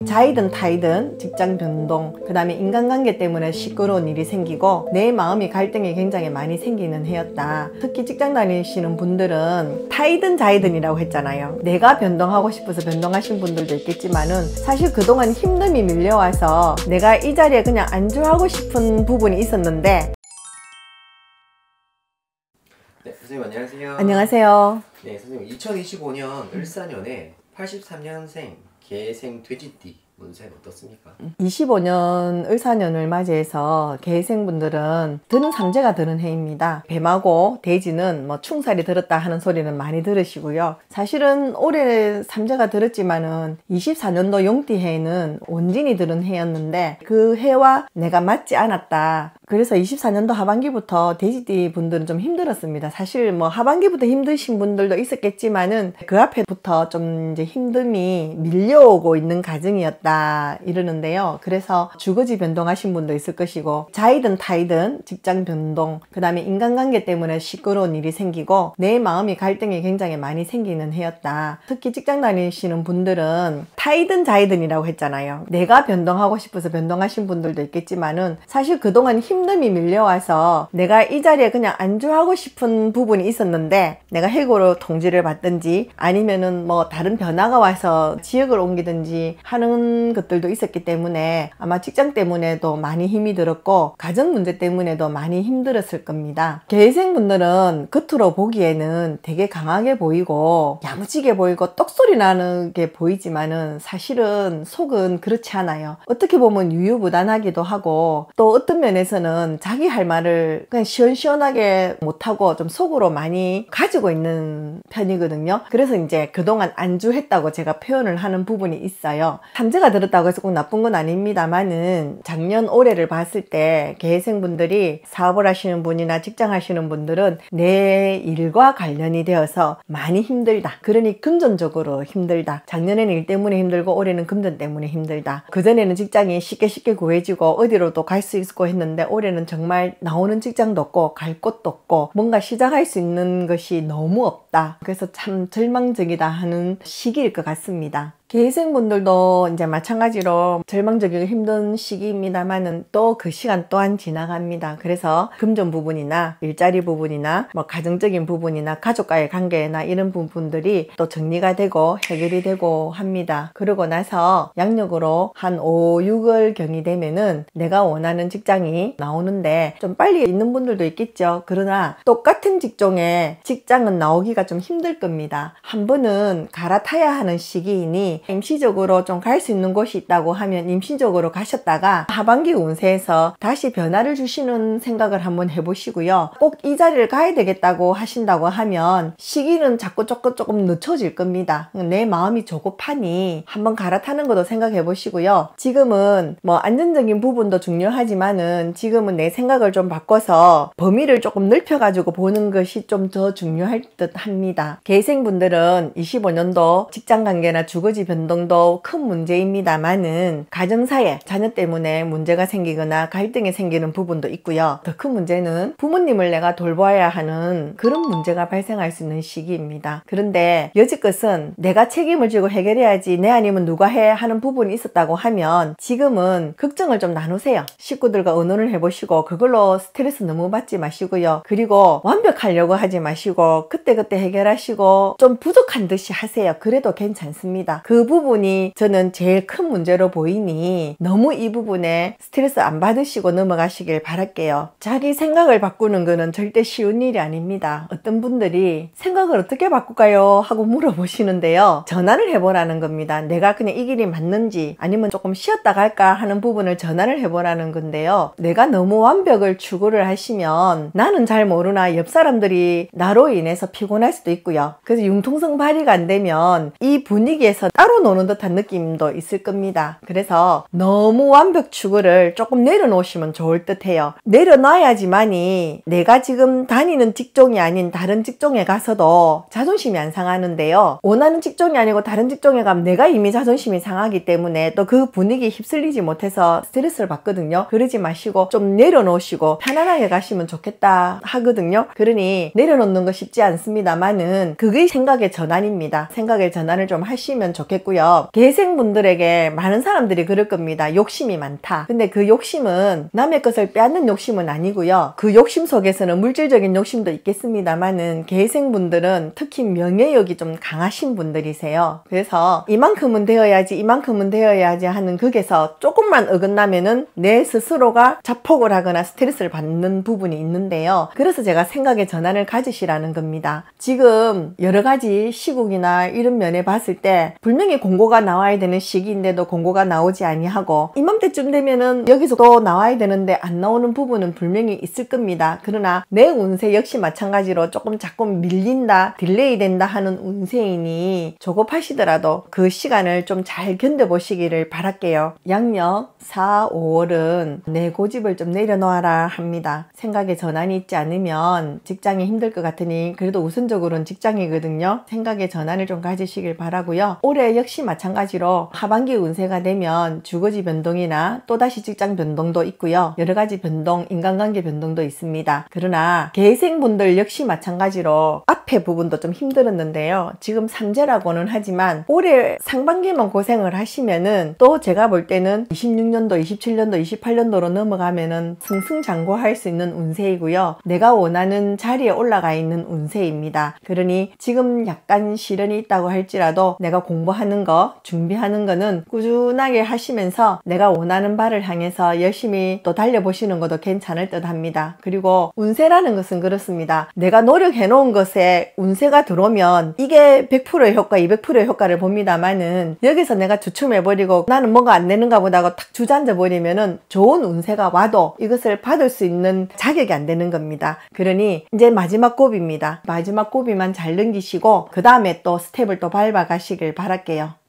자이든 타이든 직장 변동, 그 다음에 인간관계 때문에 시끄러운 일이 생기고 내 마음이 갈등이 굉장히 많이 생기는 해였다. 특히 직장 다니시는 분들은 타이든 자이든이라고 했잖아요. 내가 변동하고 싶어서 변동하신 분들도 있겠지만은 사실 그동안 힘듦이 밀려와서 내가 이 자리에 그냥 안주하고 싶은 부분이 있었는데. 네, 선생님 안녕하세요. 안녕하세요. 네, 선생님 2025년 을사년에 83년생 계생 돼지띠 운세 어떻습니까? 25년 을사년을 맞이해서 계생분들은 드는 삼재가 드는 해입니다. 뱀하고 돼지는 뭐 충살이 들었다 하는 소리는 많이 들으시고요. 사실은 올해 삼재가 들었지만은 24년도 용띠해에는 원진이 들은 해였는데 그 해와 내가 맞지 않았다. 그래서 24년도 하반기부터 돼지띠 분들은 좀 힘들었습니다. 사실 뭐 하반기부터 힘드신 분들도 있었겠지만은 그 앞에부터 좀 이제 힘듦이 밀려오고 있는 과정이었다 이러는데요. 그래서 주거지 변동하신 분도 있을 것이고 자이든 타이든 직장 변동, 그 다음에 인간관계 때문에 시끄러운 일이 생기고 내 마음이 갈등이 굉장히 많이 생기는 해였다. 특히 직장 다니시는 분들은 타이든 자이든이라고 했잖아요. 내가 변동하고 싶어서 변동하신 분들도 있겠지만은 사실 그동안 힘듦이 밀려와서 내가 이 자리에 그냥 안주하고 싶은 부분이 있었는데 내가 해고로 통지를 받든지 아니면은 뭐 다른 변화가 와서 지역을 옮기든지 하는 것들도 있었기 때문에 아마 직장 때문에도 많이 힘이 들었고 가정 문제 때문에도 많이 힘들었을 겁니다. 계생분들은 겉으로 보기에는 되게 강하게 보이고 야무지게 보이고 똑소리 나는 게 보이지만은 사실은 속은 그렇지 않아요. 어떻게 보면 유유무단하기도 하고 또 어떤 면에서는 자기 할 말을 그냥 시원시원하게 못하고 좀 속으로 많이 가지고 있는 편이거든요. 그래서 이제 그동안 안주했다고 제가 표현을 하는 부분이 있어요. 삼재가 들었다고 해서 꼭 나쁜 건 아닙니다만은 작년 올해를 봤을 때 계생분들이 사업을 하시는 분이나 직장 하시는 분들은 내 일과 관련이 되어서 많이 힘들다. 그러니 금전적으로 힘들다. 작년에는 일 때문에 힘들고 올해는 금전 때문에 힘들다. 그전에는 직장이 쉽게 구해지고 어디로도 갈 수 있고 했는데 올해는 정말 나오는 직장도 없고 갈 곳도 없고 뭔가 시작할 수 있는 것이 너무 없다. 그래서 참 절망적이다 하는 시기일 것 같습니다. 계생분들도 이제 마찬가지로 절망적이고 힘든 시기입니다만은 또 그 시간 또한 지나갑니다. 그래서 금전 부분이나 일자리 부분이나 뭐 가정적인 부분이나 가족과의 관계나 이런 부분들이 또 정리가 되고 해결이 되고 합니다. 그러고 나서 양력으로 한 5, 6월 경이 되면은 내가 원하는 직장이 나오는데 좀 빨리 있는 분들도 있겠죠. 그러나 똑같은 직종에 직장은 나오기가 좀 힘들 겁니다. 한 번은 갈아타야 하는 시기이니 임시적으로 좀 갈 수 있는 곳이 있다고 하면 임시적으로 가셨다가 하반기 운세에서 다시 변화를 주시는 생각을 한번 해보시고요. 꼭 이 자리를 가야 되겠다고 하신다고 하면 시기는 자꾸 조금 늦춰질 겁니다. 내 마음이 조급하니 한번 갈아타는 것도 생각해 보시고요. 지금은 뭐 안전적인 부분도 중요하지만은 지금은 내 생각을 좀 바꿔서 범위를 조금 넓혀가지고 보는 것이 좀 더 중요할 듯 합니다. 계생분들은 25년도 직장관계나 주거지 변동도 큰 문제입니다만은 가정사에 자녀 때문에 문제가 생기거나 갈등이 생기는 부분도 있고요. 더 큰 문제는 부모님을 내가 돌봐야 하는 그런 문제가 발생할 수 있는 시기입니다. 그런데 여지껏은 내가 책임을 지고 해결해야지 내 아니면 누가 해 하는 부분이 있었다고 하면 지금은 걱정을 좀 나누세요. 식구들과 의논을 해보시고 그걸로 스트레스 너무 받지 마시고요. 그리고 완벽하려고 하지 마시고 그때그때 해결하시고 좀 부족한 듯이 하세요. 그래도 괜찮습니다. 그 부분이 저는 제일 큰 문제로 보이니 너무 이 부분에 스트레스 안 받으시고 넘어가시길 바랄게요. 자기 생각을 바꾸는 거는 절대 쉬운 일이 아닙니다. 어떤 분들이 생각을 어떻게 바꿀까요? 하고 물어보시는데요. 전환을 해보라는 겁니다. 내가 그냥 이 길이 맞는지 아니면 조금 쉬었다 갈까 하는 부분을 전환을 해보라는 건데요. 내가 너무 완벽을 추구를 하시면 나는 잘 모르나 옆 사람들이 나로 인해서 피곤할 수도 있고요. 그래서 융통성 발휘가 안 되면 이 분위기에서 따로 노는 듯한 느낌도 있을 겁니다. 그래서 너무 완벽 추구를 조금 내려놓으시면 좋을 듯 해요. 내려놔야지만이 내가 지금 다니는 직종이 아닌 다른 직종에 가서도 자존심이 안 상하는데요. 원하는 직종이 아니고 다른 직종에 가면 내가 이미 자존심이 상하기 때문에 또 그 분위기에 휩쓸리지 못해서 스트레스를 받거든요. 그러지 마시고 좀 내려놓으시고 편안하게 가시면 좋겠다 하거든요. 그러니 내려놓는 거 쉽지 않습니다만은 그게 생각의 전환입니다. 생각의 전환을 좀 하시면 좋겠습니다. 좋겠고요. 개생분들에게 많은 사람들이 그럴 겁니다. 욕심이 많다. 근데 그 욕심은 남의 것을 빼앗는 욕심은 아니고요. 그 욕심 속에서는 물질적인 욕심도 있겠습니다만은 개생분들은 특히 명예욕이 좀 강하신 분들이세요. 그래서 이만큼은 되어야지 이만큼은 되어야지 하는 극에서 조금만 어긋나면은 내 스스로가 자폭을 하거나 스트레스를 받는 부분이 있는데요. 그래서 제가 생각의 전환을 가지시라는 겁니다. 지금 여러 가지 시국이나 이런 면에 봤을 때 분명히 공고가 나와야 되는 시기인데도 공고가 나오지 아니하고 이맘때쯤 되면은 여기서 또 나와야 되는데 안 나오는 부분은 분명히 있을 겁니다. 그러나 내 운세 역시 마찬가지로 조금 자꾸 밀린다, 딜레이 된다 하는 운세이니 조급하시더라도 그 시간을 좀 잘 견뎌보시기를 바랄게요. 양력 4, 5월은 내 고집을 좀 내려놓아라 합니다. 생각의 전환이 있지 않으면 직장이 힘들 것 같으니 그래도 우선적으로는 직장이거든요. 생각의 전환을 좀 가지시길 바라고요. 올해 역시 마찬가지로 하반기 운세가 되면 주거지 변동이나 또다시 직장 변동도 있고요. 여러 가지 변동, 인간관계 변동도 있습니다. 그러나 개생분들 역시 마찬가지로 앞에 부분도 좀 힘들었는데요. 지금 삼재라고는 하지만 올해 상반기만 고생을 하시면은 또 제가 볼 때는 26년도, 27년도, 28년도로 넘어가면은 승승장구할 수 있는 운세이고요. 내가 원하는 자리에 올라가 있는 운세입니다. 그러니 지금 약간 시련이 있다고 할지라도 내가 공부하는 거, 준비하는 거는 꾸준하게 하시면서 내가 원하는 바를 향해서 열심히 또 달려보시는 것도 괜찮을 듯 합니다. 그리고 운세라는 것은 그렇습니다. 내가 노력해 놓은 것에 운세가 들어오면 이게 100%의 효과, 200%의 효과를 봅니다만은 여기서 내가 주춤해버리고 나는 뭔가 안 되는가 보다 하고 탁 주저앉아 버리면은 좋은 운세가 와도 이것을 받을 수 있는 자격이 안 되는 겁니다. 그러니 이제 마지막 고비입니다. 마지막 고비만 잘 넘기시고 그 다음에 또 스텝을 또 밟아 가시길 바랄게요.